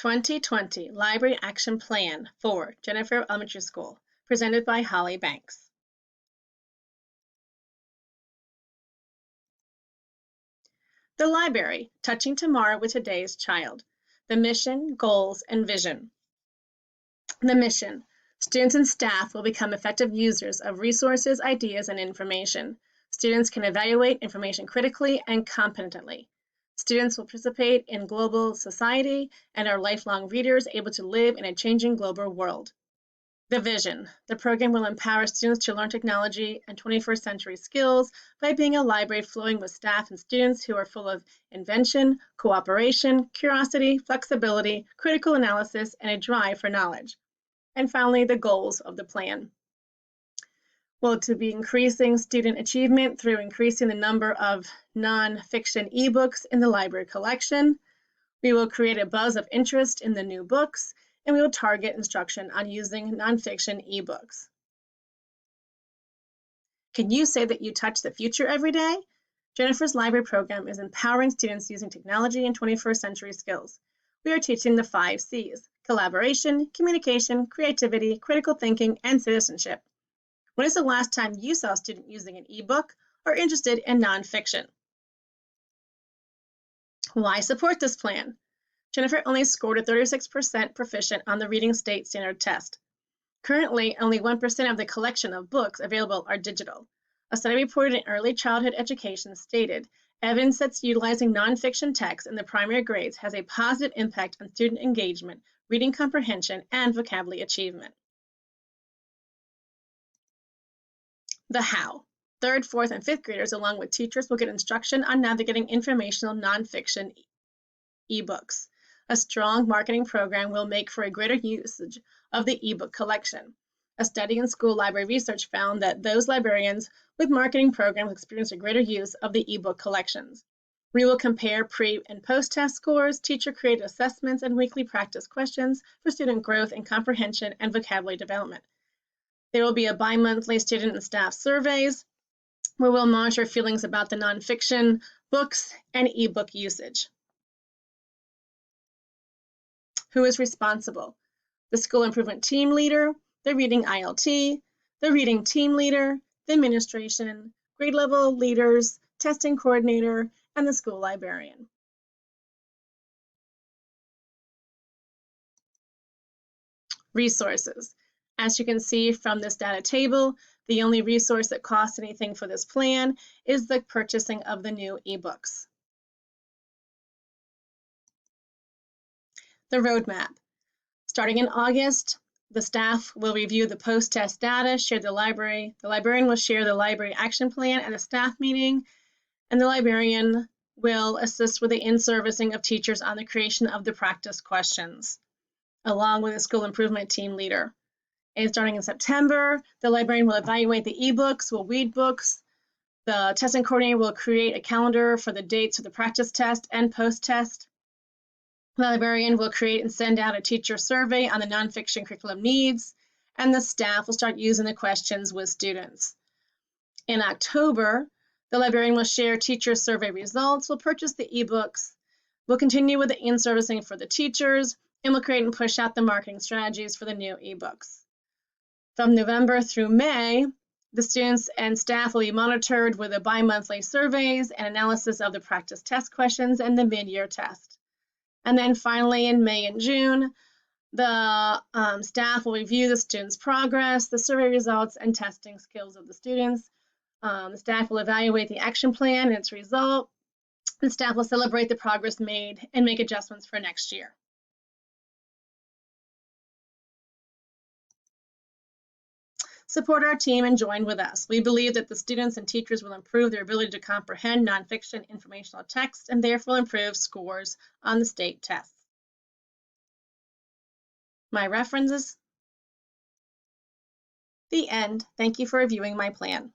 2020 Library Action Plan for Jennifer Elementary School, presented by Holly Banks. The library, touching tomorrow with today's child. The mission, goals, and vision. The mission. Students and staff will become effective users of resources, ideas, and information. Students can evaluate information critically and competently. Students will participate in global society and are lifelong readers able to live in a changing global world. The vision. The program will empower students to learn technology and 21st century skills by being a library flowing with staff and students who are full of invention, cooperation, curiosity, flexibility, critical analysis, and a drive for knowledge. And finally, the goals of the plan. Well, to be increasing student achievement through increasing the number of nonfiction ebooks in the library collection. We will create a buzz of interest in the new books, and we will target instruction on using nonfiction ebooks. Can you say that you touch the future every day? Jennifer's library program is empowering students using technology and 21st century skills. We are teaching the 5 C's: collaboration, communication, creativity, critical thinking, and citizenship. When is the last time you saw a student using an ebook or interested in nonfiction? Why support this plan? Jennifer only scored a 36% proficient on the Reading State Standard Test. Currently, only 1% of the collection of books available are digital. A study reported in Early Childhood Education stated evidence that utilizing nonfiction text in the primary grades has a positive impact on student engagement, reading comprehension, and vocabulary achievement. The how. 3rd, 4th, and 5th graders, along with teachers, will get instruction on navigating informational nonfiction ebooks. A strong marketing program will make for a greater usage of the ebook collection. A study in school library research found that those librarians with marketing programs experience a greater use of the ebook collections. We will compare pre- and post-test scores, teacher-created assessments, and weekly practice questions for student growth and comprehension and vocabulary development. There will be a bi-monthly student and staff surveys where we'll monitor feelings about the nonfiction books and ebook usage. Who is responsible? The school improvement team leader, the reading ILT, the reading team leader, the administration, grade level leaders, testing coordinator, and the school librarian. Resources. As you can see from this data table, the only resource that costs anything for this plan is the purchasing of the new ebooks. The roadmap. Starting in August, the staff will review the post-test data, share the librarian will share the library action plan at a staff meeting, and the librarian will assist with the in-servicing of teachers on the creation of the practice questions, along with a school improvement team leader. And starting in September, the librarian will evaluate the ebooks, will read books. The testing coordinator will create a calendar for the dates of the practice test and post-test. The librarian will create and send out a teacher survey on the nonfiction curriculum needs, and the staff will start using the questions with students. In October, the librarian will share teacher survey results, will purchase the ebooks, will continue with the in-servicing for the teachers, and will create and push out the marketing strategies for the new ebooks. From November through May, the students and staff will be monitored with the bi-monthly surveys and analysis of the practice test questions and the mid-year test. And then finally, in May and June, the staff will review the students' progress, the survey results, and testing skills of the students. The staff will evaluate the action plan and its result. The staff will celebrate the progress made and make adjustments for next year. Support our team and join with us. We believe that the students and teachers will improve their ability to comprehend nonfiction informational text and therefore improve scores on the state tests. My references. The end. Thank you for reviewing my plan.